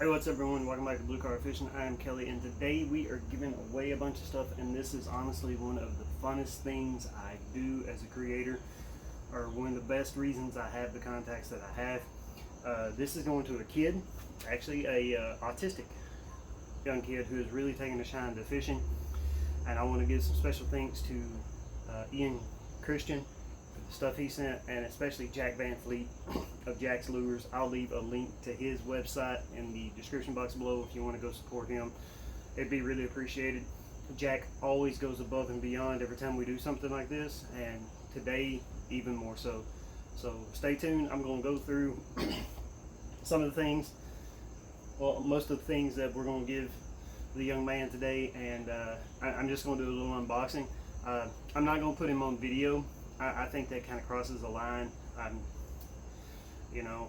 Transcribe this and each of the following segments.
Hey, what's up, everyone? Welcome back to Blue Car Fishing. I am Kelly, and today we are giving away a bunch of stuff, and this is honestly one of the funnest things I do as a creator, or one of the best reasons I have the contacts that I have. This is going to a kid, actually a autistic young kid who is really taking a shine to fishing, and I want to give some special thanks to Ian Christian for the stuff he sent, and especially Jack Van Fleet of Jack's Lures. I'll leave a link to his website in the description box below if you want to go support him. It'd be really appreciated. Jack always goes above and beyond every time we do something like this, and today even more so. So stay tuned. I'm going to go through some of the things, well, most of the things that we're going to give the young man today, and I'm just going to do a little unboxing. I'm not going to put him on video. I think that kind of crosses the line. You know,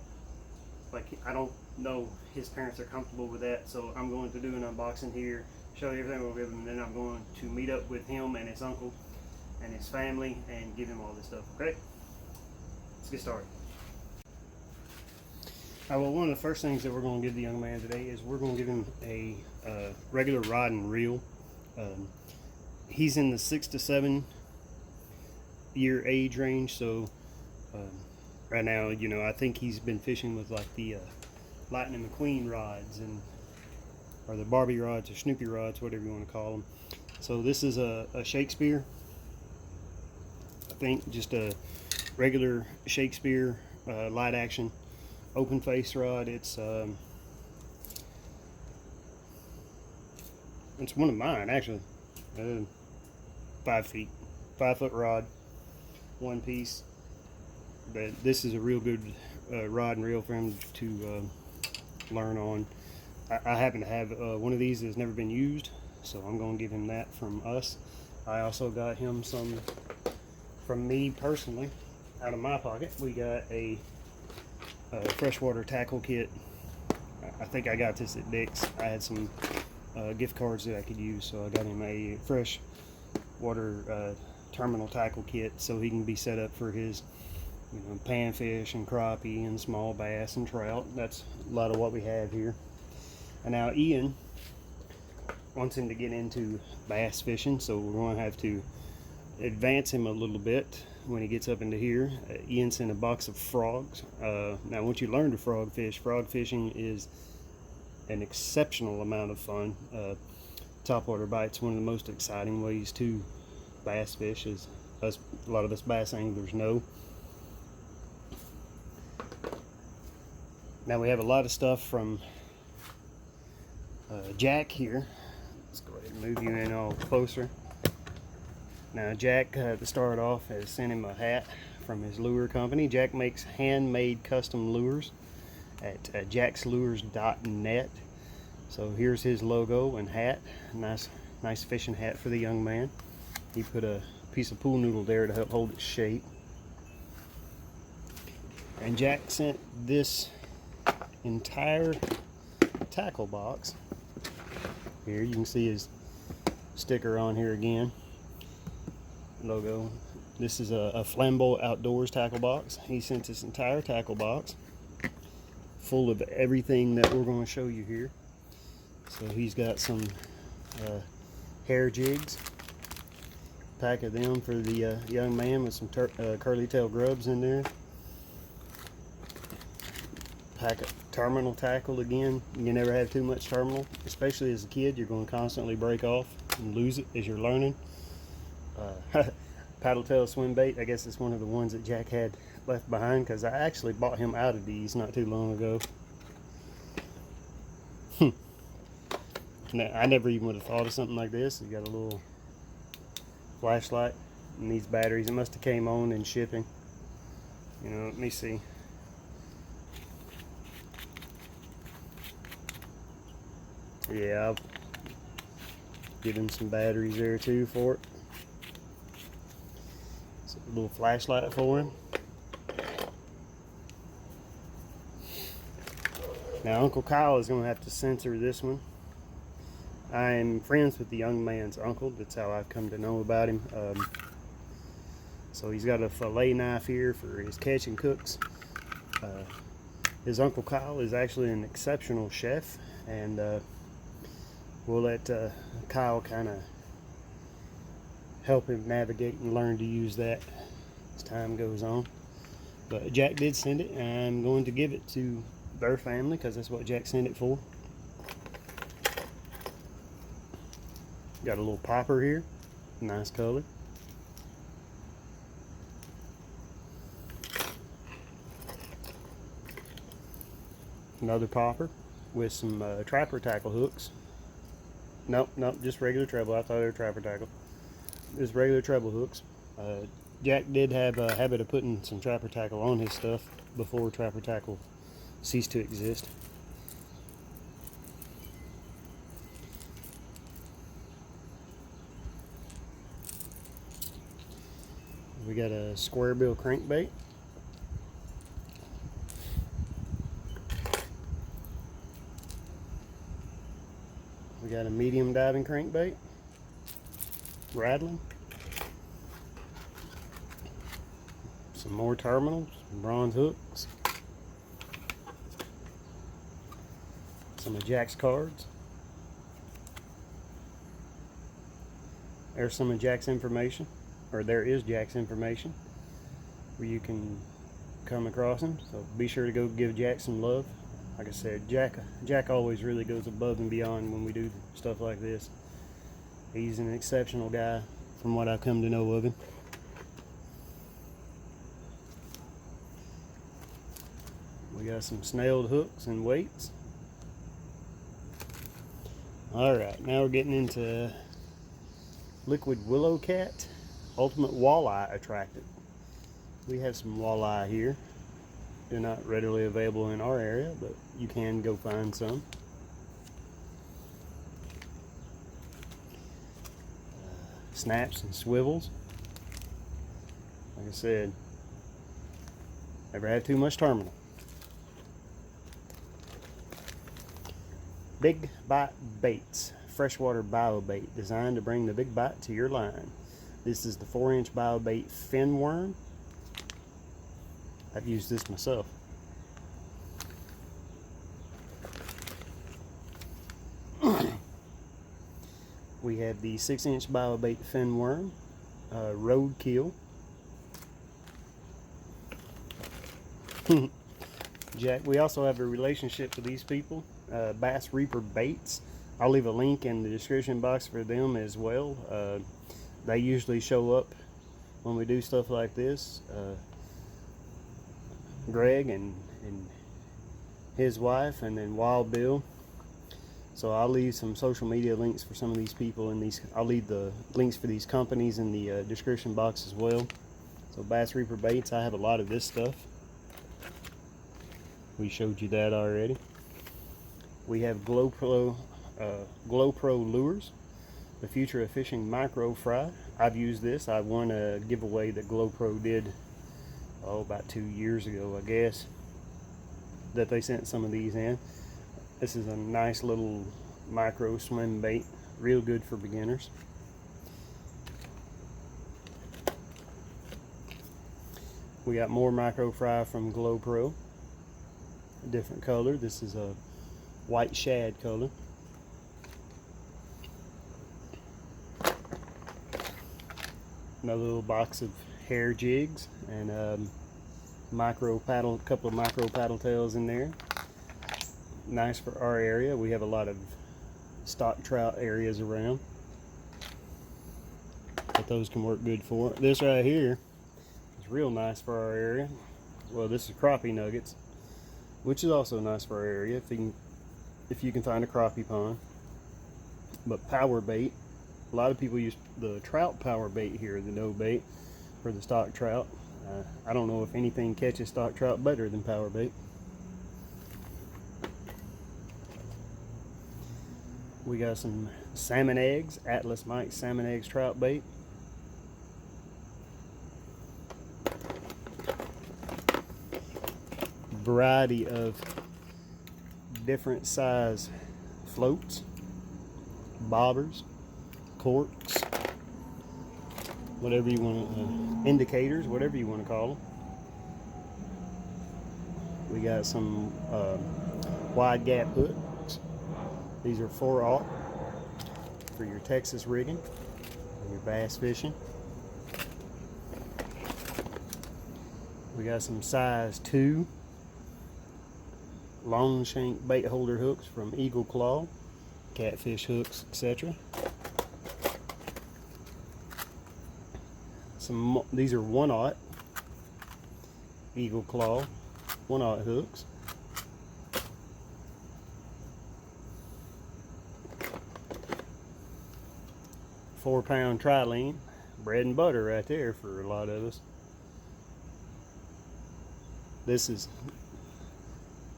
like, I don't know his parents are comfortable with that, so I'm going to do an unboxing here, show you everything we'll give him, and then I'm going to meet up with him and his uncle and his family and give him all this stuff. Okay, let's get started. All right, well, one of the first things that we're going to give the young man today is we're going to give him a regular rod and reel. He's in the 6 to 7 year age range, so right now, you know, I think he's been fishing with like the Lightning McQueen rods, or the Barbie rods, or Snoopy rods, whatever you want to call them. So this is a Shakespeare, I think, just a regular Shakespeare light action open face rod. It's one of mine, actually. 5 foot rod, one piece. But this is a real good rod and reel for him to learn on. I happen to have one of these that's never been used, so I'm going to give him that from us. I also got him some from me personally, out of my pocket. We got a freshwater tackle kit. I think I got this at Dick's. I had some gift cards that I could use, so I got him a freshwater terminal tackle kit so he can be set up for his, you know, panfish and crappie and small bass and trout. That's a lot of what we have here. And now Ian wants him to get into bass fishing, so we're going to have to advance him a little bit when he gets up into here. Ian sent a box of frogs. Now once you learn to frog fishing is an exceptional amount of fun. Topwater bite's one of the most exciting ways to bass fish, as a lot of us bass anglers know. Now we have a lot of stuff from Jack here. Let's go ahead and move you in all closer. Now Jack, to start off, has sent him a hat from his lure company. Jack makes handmade custom lures at jackslures.net. So here's his logo and hat. Nice fishing hat for the young man. He put a piece of pool noodle there to help hold its shape. And Jack sent this entire tackle box. Here you can see his sticker on here again, logo. This is a Flambeau Outdoors tackle box. He sent this entire tackle box full of everything that we're going to show you here. So he's got some hair jigs, pack of them for the young man, with some curly tail grubs in there. Pack of terminal tackle again. You never have too much terminal, especially as a kid. You're going to constantly break off and lose it as you're learning. Paddle tail swim bait. I guess it's one of the ones that Jack had left behind, because I actually bought him out of these not too long ago. Now, I never even would have thought of something like this. You got a little flashlight and these batteries. It must have came on in shipping. You know, let me see. Yeah, I'll give him some batteries there too for it. So a little flashlight for him. Now Uncle Kyle is going to have to censor this one. I'm friends with the young man's uncle. That's how I've come to know about him. So he's got a fillet knife here for his catch and cooks. His Uncle Kyle is actually an exceptional chef, and we'll let Kyle kind of help him navigate and learn to use that as time goes on. But Jack did send it, and I'm going to give it to their family because that's what Jack sent it for. Got a little popper here, nice color. Another popper with some trapper tackle hooks. Nope, just regular treble. I thought they were trapper tackle. Just regular treble hooks. Jack did have a habit of putting some trapper tackle on his stuff before trapper tackle ceased to exist. We got a square bill crankbait. We got a medium diving crankbait, rattling. Some more terminals, bronze hooks. Some of Jack's cards. There's some of Jack's information, or there is Jack's information where you can come across him. So be sure to go give Jack some love. Like I said, Jack always really goes above and beyond when we do stuff like this. He's an exceptional guy from what I've come to know of him. We got some snailed hooks and weights. Alright, now we're getting into liquid willow cat ultimate walleye attractant. We have some walleye here. They're not readily available in our area, but you can go find some. Snaps and swivels. Like I said, never had too much terminal. Big bite baits, freshwater bio bait designed to bring the big bite to your line. This is the 4-inch bio bait fin worm. I've used this myself. We have the 6-inch bio bait fin worm, roadkill. Jack, we also have a relationship with these people, Bass Reaper Baits. I'll leave a link in the description box for them as well. They usually show up when we do stuff like this. Greg and his wife, and then Wild Bill. So I'll leave some social media links for some of these people, and I'll leave the links for these companies in the description box as well. So Bass Reaper Baits, I have a lot of this stuff. We showed you that already. We have GlowPro lures, the future of fishing micro fry. I've used this. I won a giveaway that GlowPro did about 2 years ago, I guess, that they sent some of these in. This is a nice little micro swim bait, real good for beginners. We got more micro fry from GlowPro, a different color. This is a white shad color. Another little box of hair jigs and couple of micro paddle tails in there. Nice for our area. We have a lot of stock trout areas around that those can work good for. This right here is real nice for our area. Well, this is crappie nuggets, which is also nice for our area if you can find a crappie pond. But power bait, a lot of people use the trout power bait here, the no bait for the stock trout. I don't know if anything catches stock trout better than power bait. We got some salmon eggs, Atlas Mike salmon eggs trout bait. Variety of different size floats, bobbers, corks, whatever you want, indicators, whatever you want to call them. We got some wide gap hooks. These are 4/0 for your Texas rigging and your bass fishing. We got some size 2 long shank bait holder hooks from Eagle Claw, catfish hooks, etc. These are 1/0 Eagle Claw 1/0 hooks. £4 trilene, bread and butter right there for a lot of us. This is,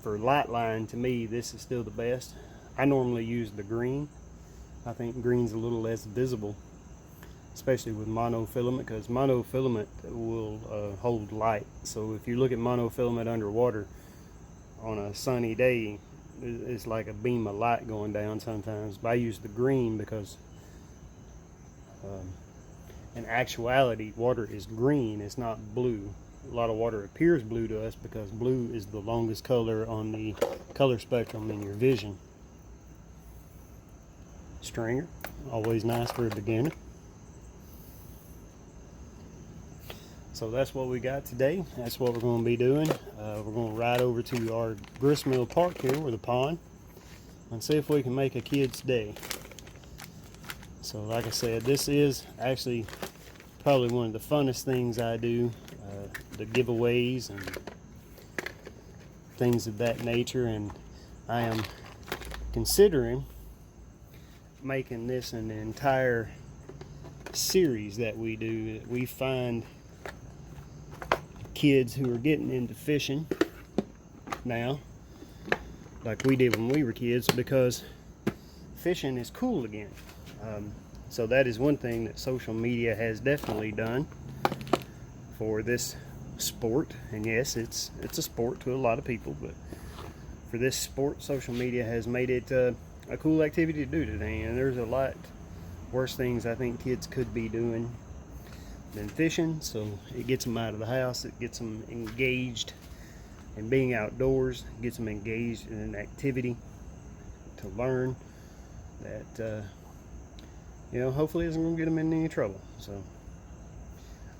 for light line, to me, this is still the best. I normally use the green. I think green's a little less visible, especially with monofilament, because monofilament will hold light. So if you look at monofilament underwater on a sunny day, it's like a beam of light going down sometimes. But I use the green because in actuality water is green, it's not blue. A lot of water appears blue to us because blue is the longest color on the color spectrum in your vision. Stringer, always nice for a beginner. So that's what we got today. That's what we're going to be doing. We're going to ride over to our gristmill park here with a pond and see if we can make a kid's day. So like I said, this is actually probably one of the funnest things I do, the giveaways and things of that nature, and I am considering making this an entire series that we do. That we find kids who are getting into fishing now, like we did when we were kids, because fishing is cool again. So that is one thing that social media has definitely done for this sport. And yes, it's a sport to a lot of people, but for this sport, social media has made it a cool activity to do today. And there's a lot worse things I think kids could be doing than fishing. So it gets them out of the house, it gets them engaged in being outdoors, gets them engaged in an activity to learn that you know, hopefully isn't going to get them in any trouble. So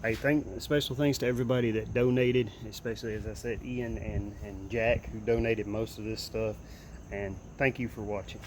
I think special thanks to everybody that donated, especially, as I said, Ian and Jack, who donated most of this stuff, and thank you for watching.